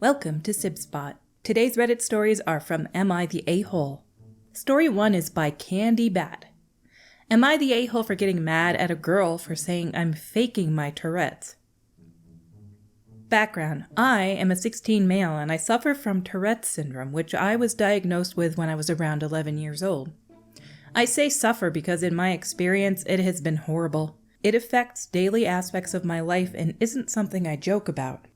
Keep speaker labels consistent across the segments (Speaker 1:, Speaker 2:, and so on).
Speaker 1: Welcome to Sib Spot. Today's Reddit stories are from Am I the A-Hole? Story 1 is by Candy Bat. Am I the a-hole for getting mad at a girl for saying I'm faking my Tourette's? Background. I am a 16 male and I suffer from Tourette syndrome, which I was diagnosed with when I was around 11 years old. I say suffer because in my experience it has been horrible. It affects daily aspects of my life and isn't something I joke about.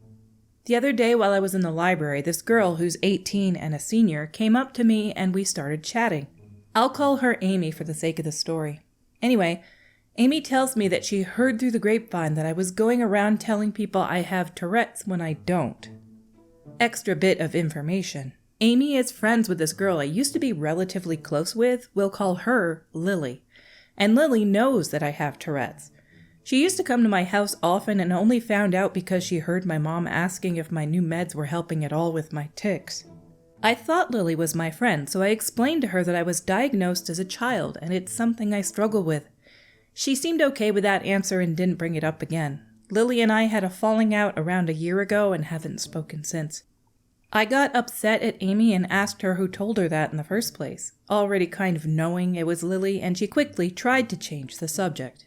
Speaker 1: The other day while I was in the library, this girl who's 18 and a senior came up to me and we started chatting. I'll call her Amy for the sake of the story. Anyway, Amy tells me that she heard through the grapevine that I was going around telling people I have Tourette's when I don't. Extra bit of information. Amy is friends with this girl I used to be relatively close with. We'll call her Lily. And Lily knows that I have Tourette's. She used to come to my house often and only found out because she heard my mom asking if my new meds were helping at all with my tics. I thought Lily was my friend, so I explained to her that I was diagnosed as a child and it's something I struggle with. She seemed okay with that answer and didn't bring it up again. Lily and I had a falling out around a year ago and haven't spoken since. I got upset at Amy and asked her who told her that in the first place, already kind of knowing it was Lily, and she quickly tried to change the subject.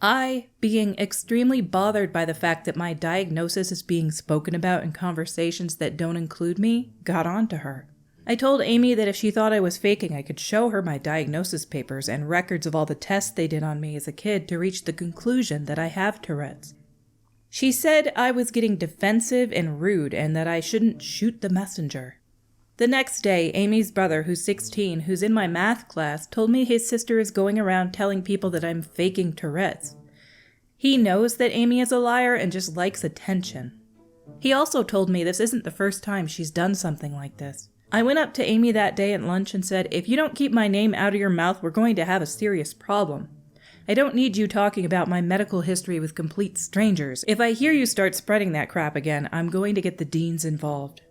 Speaker 1: I, being extremely bothered by the fact that my diagnosis is being spoken about in conversations that don't include me, got on to her. I told Amy that if she thought I was faking, I could show her my diagnosis papers and records of all the tests they did on me as a kid to reach the conclusion that I have Tourette's. She said I was getting defensive and rude and that I shouldn't shoot the messenger. The next day, Amy's brother, who's 16, who's in my math class, told me his sister is going around telling people that I'm faking Tourette's. He knows that Amy is a liar and just likes attention. He also told me this isn't the first time she's done something like this. I went up to Amy that day at lunch and said, if you don't keep my name out of your mouth, we're going to have a serious problem. I don't need you talking about my medical history with complete strangers. If I hear you start spreading that crap again, I'm going to get the deans involved.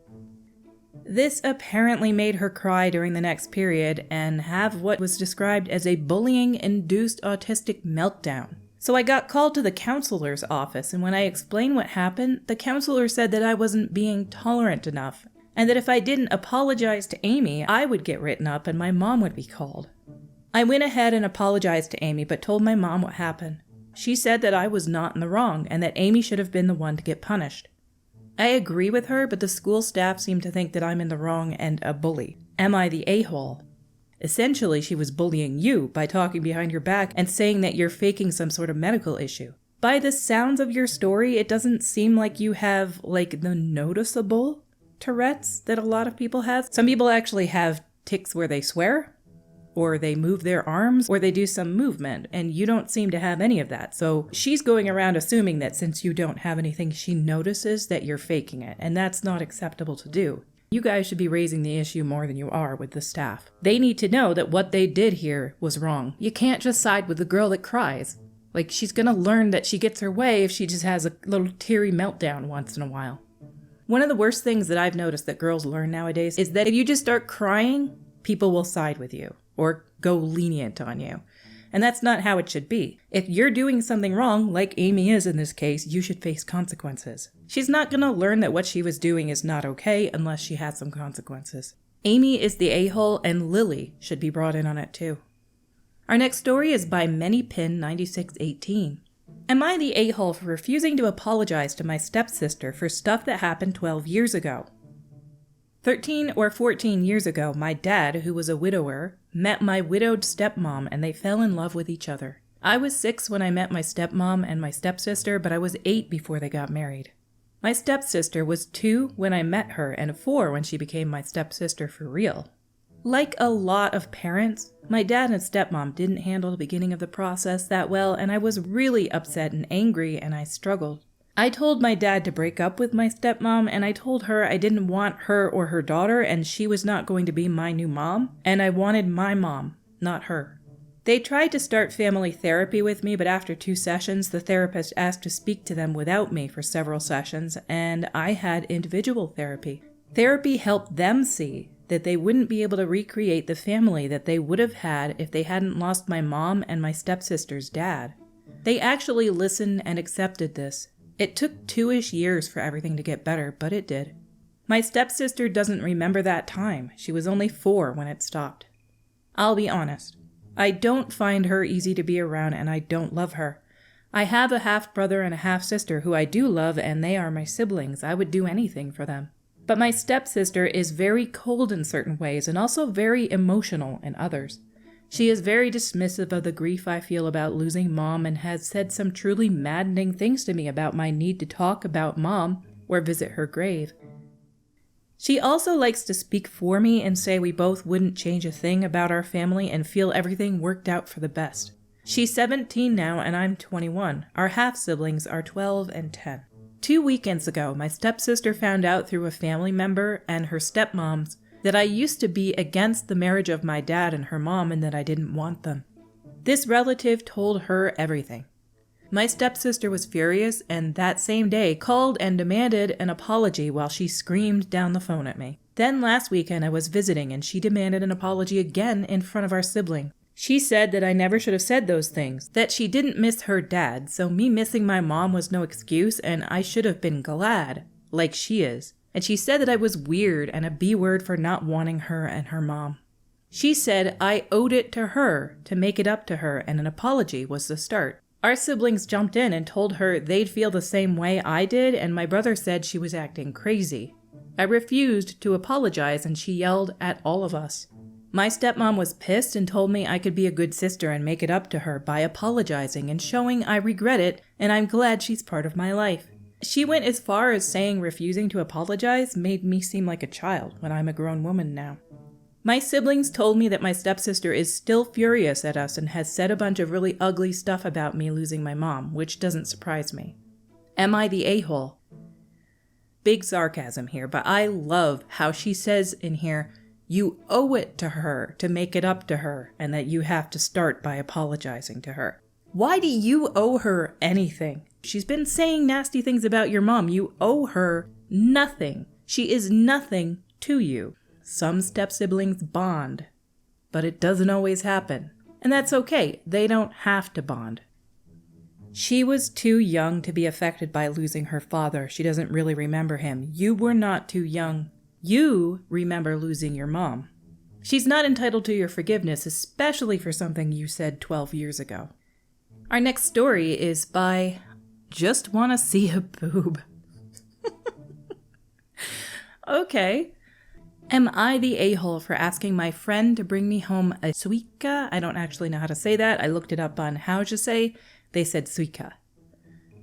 Speaker 1: This apparently made her cry during the next period and have what was described as a bullying-induced autistic meltdown. So I got called to the counselor's office, and when I explained what happened, the counselor said that I wasn't being tolerant enough, and that if I didn't apologize to Amy, I would get written up and my mom would be called. I went ahead and apologized to Amy, but told my mom what happened. She said that I was not in the wrong, and that Amy should have been the one to get punished. I agree with her, but the school staff seem to think that I'm in the wrong and a bully. Am I the a-hole? Essentially, she was bullying you by talking behind your back and saying that you're faking some sort of medical issue. By the sounds of your story, it doesn't seem like you have, the noticeable Tourette's that a lot of people have. Some people actually have tics where they swear, or they move their arms, or they do some movement, and you don't seem to have any of that. So she's going around assuming that since you don't have anything, she notices that you're faking it, and that's not acceptable to do. You guys should be raising the issue more than you are with the staff. They need to know that what they did here was wrong. You can't just side with the girl that cries. She's gonna learn that she gets her way if she just has a little teary meltdown once in a while. One of the worst things that I've noticed that girls learn nowadays is that if you just start crying, people will side with you or go lenient on you. And that's not how it should be. If you're doing something wrong, like Amy is in this case, you should face consequences. She's not going to learn that what she was doing is not okay unless she has some consequences. Amy is the a-hole and Lily should be brought in on it too. Our next story is by ManyPin9618. Am I the a-hole for refusing to apologize to my stepsister for stuff that happened 12 years ago? 13 or 14 years ago, my dad, who was a widower, met my widowed stepmom and they fell in love with each other. I was 6 when I met my stepmom and my stepsister, but I was 8 before they got married. My stepsister was 2 when I met her and 4 when she became my stepsister for real. Like a lot of parents, my dad and stepmom didn't handle the beginning of the process that well, and I was really upset and angry and I struggled. I told my dad to break up with my stepmom, and I told her I didn't want her or her daughter, and she was not going to be my new mom, and I wanted my mom, not her. They tried to start family therapy with me, but after 2 sessions, the therapist asked to speak to them without me for several sessions, and I had individual therapy. Therapy helped them see that they wouldn't be able to recreate the family that they would have had if they hadn't lost my mom and my stepsister's dad. They actually listened and accepted this. It took 2-ish years for everything to get better, but it did. My stepsister doesn't remember that time. She was only 4 when it stopped. I'll be honest. I don't find her easy to be around, and I don't love her. I have a half-brother and a half-sister who I do love, and they are my siblings. I would do anything for them. But my stepsister is very cold in certain ways and also very emotional in others. She is very dismissive of the grief I feel about losing Mom and has said some truly maddening things to me about my need to talk about Mom or visit her grave. She also likes to speak for me and say we both wouldn't change a thing about our family and feel everything worked out for the best. She's 17 now and I'm 21. Our half-siblings are 12 and 10. 2 weekends ago, my stepsister found out through a family member and her stepmoms that I used to be against the marriage of my dad and her mom and that I didn't want them. This relative told her everything. My stepsister was furious and that same day called and demanded an apology while she screamed down the phone at me. Then last weekend I was visiting and she demanded an apology again in front of our sibling. She said that I never should have said those things, that she didn't miss her dad, so me missing my mom was no excuse and I should have been glad, like she is. And she said that I was weird and a B-word for not wanting her and her mom. She said I owed it to her to make it up to her and an apology was the start. Our siblings jumped in and told her they'd feel the same way I did, and my brother said she was acting crazy. I refused to apologize and she yelled at all of us. My stepmom was pissed and told me I could be a good sister and make it up to her by apologizing and showing I regret it and I'm glad she's part of my life. She went as far as saying refusing to apologize made me seem like a child when I'm a grown woman now. My siblings told me that my stepsister is still furious at us and has said a bunch of really ugly stuff about me losing my mom, which doesn't surprise me. Am I the a-hole? Big sarcasm here, but I love how she says in here, you owe it to her to make it up to her and that you have to start by apologizing to her. Why do you owe her anything? She's been saying nasty things about your mom. You owe her nothing. She is nothing to you. Some step-siblings bond, but it doesn't always happen. And that's okay. They don't have to bond. She was too young to be affected by losing her father. She doesn't really remember him. You were not too young. You remember losing your mom. She's not entitled to your forgiveness, especially for something you said 12 years ago. Our next story is by Just Wanna See a Boob. Okay. Am I the a-hole for asking my friend to bring me home a Suica? I don't actually know how to say that. I looked it up on how to say. They said Suica.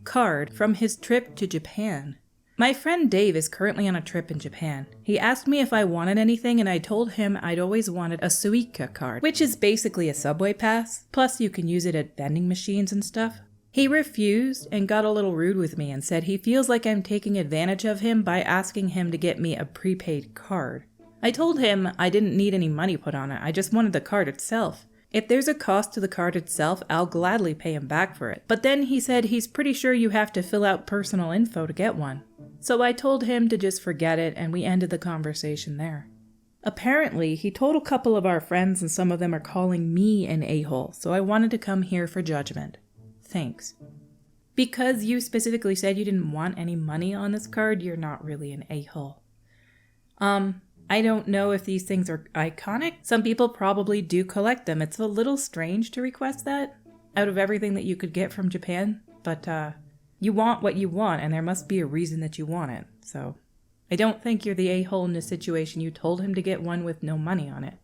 Speaker 1: Card from his trip to Japan. My friend Dave is currently on a trip in Japan. He asked me if I wanted anything and I told him I'd always wanted a Suica card, which is basically a subway pass, plus you can use it at vending machines and stuff. He refused and got a little rude with me and said he feels like I'm taking advantage of him by asking him to get me a prepaid card. I told him I didn't need any money put on it, I just wanted the card itself. If there's a cost to the card itself, I'll gladly pay him back for it. But then he said he's pretty sure you have to fill out personal info to get one. So I told him to just forget it and we ended the conversation there. Apparently, he told a couple of our friends and some of them are calling me an a-hole, so I wanted to come here for judgment. Thanks. Because you specifically said you didn't want any money on this card, you're not really an a-hole. I don't know if these things are iconic. Some people probably do collect them. It's a little strange to request that out of everything that you could get from Japan, but you want what you want, and there must be a reason that you want it. So I don't think you're the a-hole in this situation. You told him to get one with no money on it.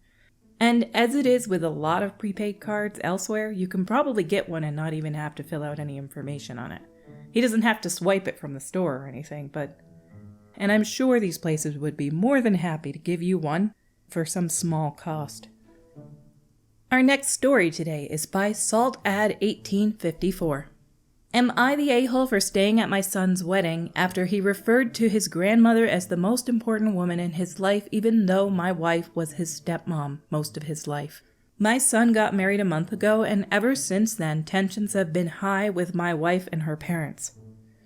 Speaker 1: And as it is with a lot of prepaid cards elsewhere, you can probably get one and not even have to fill out any information on it. He doesn't have to swipe it from the store or anything, and I'm sure these places would be more than happy to give you one for some small cost. Our next story today is by SaltAd1854. Am I the a-hole for staying at my son's wedding after he referred to his grandmother as the most important woman in his life even though my wife was his stepmom most of his life? My son got married a month ago and ever since then tensions have been high with my wife and her parents.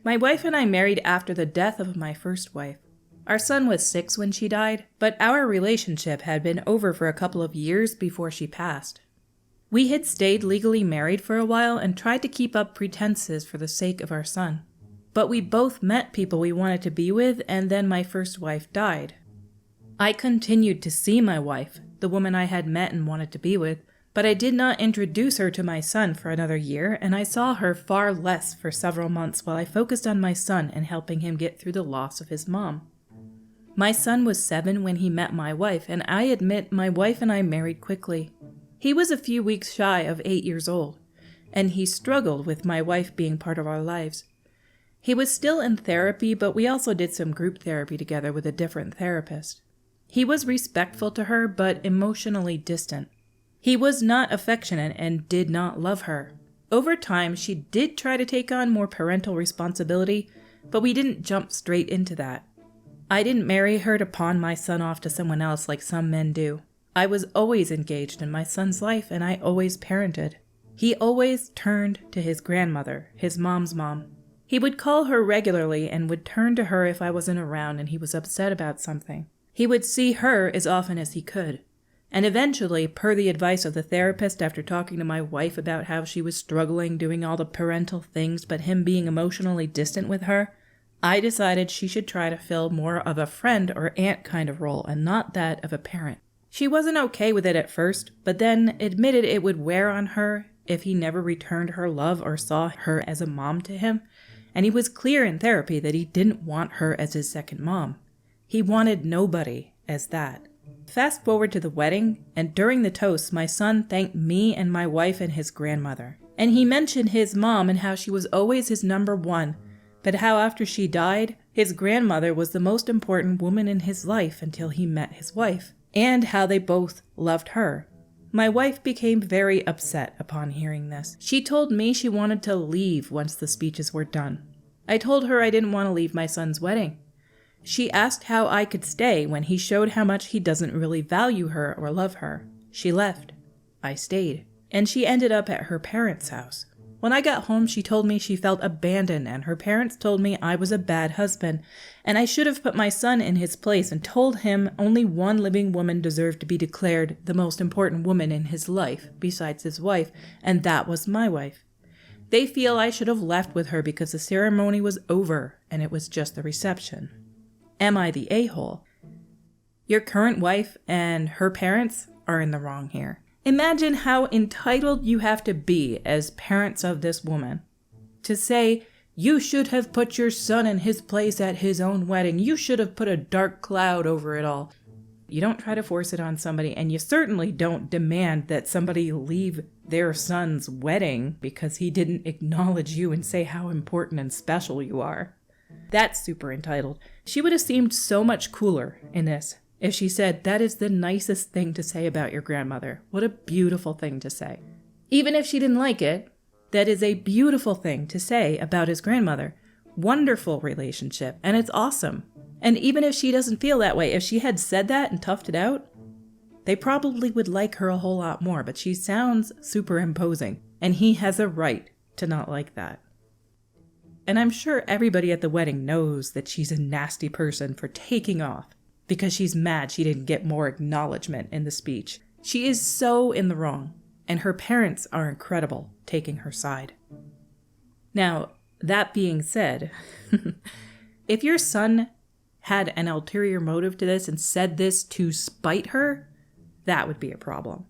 Speaker 1: My wife and I married after the death of my first wife. Our son was 6 when she died, but our relationship had been over for a couple of years before she passed. We had stayed legally married for a while and tried to keep up pretenses for the sake of our son. But we both met people we wanted to be with, and then my first wife died. I continued to see my wife, the woman I had met and wanted to be with, but I did not introduce her to my son for another year, and I saw her far less for several months while I focused on my son and helping him get through the loss of his mom. My son was 7 when he met my wife, and I admit my wife and I married quickly. He was a few weeks shy of 8 years old, and he struggled with my wife being part of our lives. He was still in therapy, but we also did some group therapy together with a different therapist. He was respectful to her, but emotionally distant. He was not affectionate and did not love her. Over time, she did try to take on more parental responsibility, but we didn't jump straight into that. I didn't marry her to pawn my son off to someone else like some men do. I was always engaged in my son's life, and I always parented. He always turned to his grandmother, his mom's mom. He would call her regularly and would turn to her if I wasn't around and he was upset about something. He would see her as often as he could. And eventually, per the advice of the therapist after talking to my wife about how she was struggling doing all the parental things but him being emotionally distant with her, I decided she should try to fill more of a friend or aunt kind of role and not that of a parent. She wasn't okay with it at first, but then admitted it would wear on her if he never returned her love or saw her as a mom to him, and he was clear in therapy that he didn't want her as his second mom. He wanted nobody as that. Fast forward to the wedding, and during the toast, my son thanked me and my wife and his grandmother. And he mentioned his mom and how she was always his number one, but how after she died, his grandmother was the most important woman in his life until he met his wife, and how they both loved her. My wife became very upset upon hearing this. She told me she wanted to leave once the speeches were done. I told her I didn't want to leave my son's wedding. She asked how I could stay when he showed how much he doesn't really value her or love her. She left. I stayed. And she ended up at her parents' house. When I got home, she told me she felt abandoned, and her parents told me I was a bad husband, and I should have put my son in his place and told him only one living woman deserved to be declared the most important woman in his life, besides his wife, and that was my wife. They feel I should have left with her because the ceremony was over, and it was just the reception. Am I the a-hole? Your current wife and her parents are in the wrong here. Imagine how entitled you have to be as parents of this woman to say, you should have put your son in his place at his own wedding. You should have put a dark cloud over it all. You don't try to force it on somebody, and you certainly don't demand that somebody leave their son's wedding because he didn't acknowledge you and say how important and special you are. That's super entitled. She would have seemed so much cooler in this if she said, that is the nicest thing to say about your grandmother. What a beautiful thing to say. Even if she didn't like it, that is a beautiful thing to say about his grandmother. Wonderful relationship, and it's awesome. And even if she doesn't feel that way, if she had said that and toughed it out, they probably would like her a whole lot more, but she sounds super imposing, and he has a right to not like that. And I'm sure everybody at the wedding knows that she's a nasty person for taking off because she's mad she didn't get more acknowledgement in the speech. She is so in the wrong, and her parents are incredible taking her side. Now, that being said, if your son had an ulterior motive to this and said this to spite her, that would be a problem.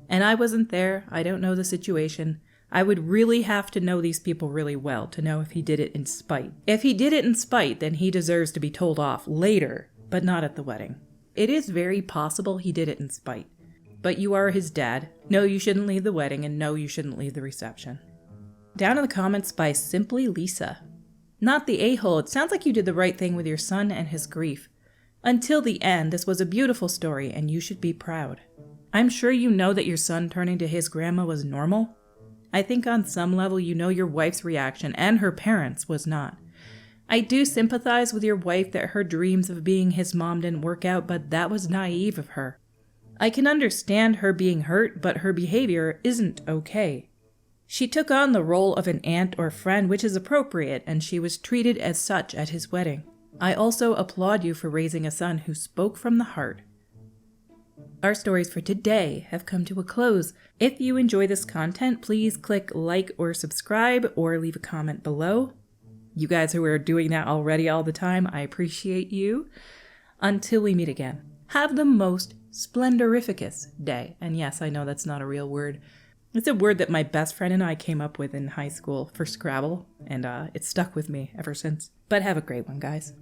Speaker 1: And I wasn't there. I don't know the situation. I would really have to know these people really well to know if he did it in spite. If he did it in spite, then he deserves to be told off later, but not at the wedding. It is very possible he did it in spite. But you are his dad. No, you shouldn't leave the wedding, and no, you shouldn't leave the reception. Down in the comments by Simply Lisa. Not the a-hole. It sounds like you did the right thing with your son and his grief. Until the end, this was a beautiful story, and you should be proud. I'm sure you know that your son turning to his grandma was normal. I think on some level you know your wife's reaction and her parents' was not. I do sympathize with your wife that her dreams of being his mom didn't work out, but that was naive of her. I can understand her being hurt, but her behavior isn't okay. She took on the role of an aunt or friend, which is appropriate, and she was treated as such at his wedding. I also applaud you for raising a son who spoke from the heart. Our stories for today have come to a close. If you enjoy this content, please click like or subscribe or leave a comment below. You guys who are doing that already all the time, I appreciate you. Until we meet again, have the most splendorificus day. And yes, I know that's not a real word. It's a word that my best friend and I came up with in high school for Scrabble, and it stuck with me ever since. But have a great one, guys.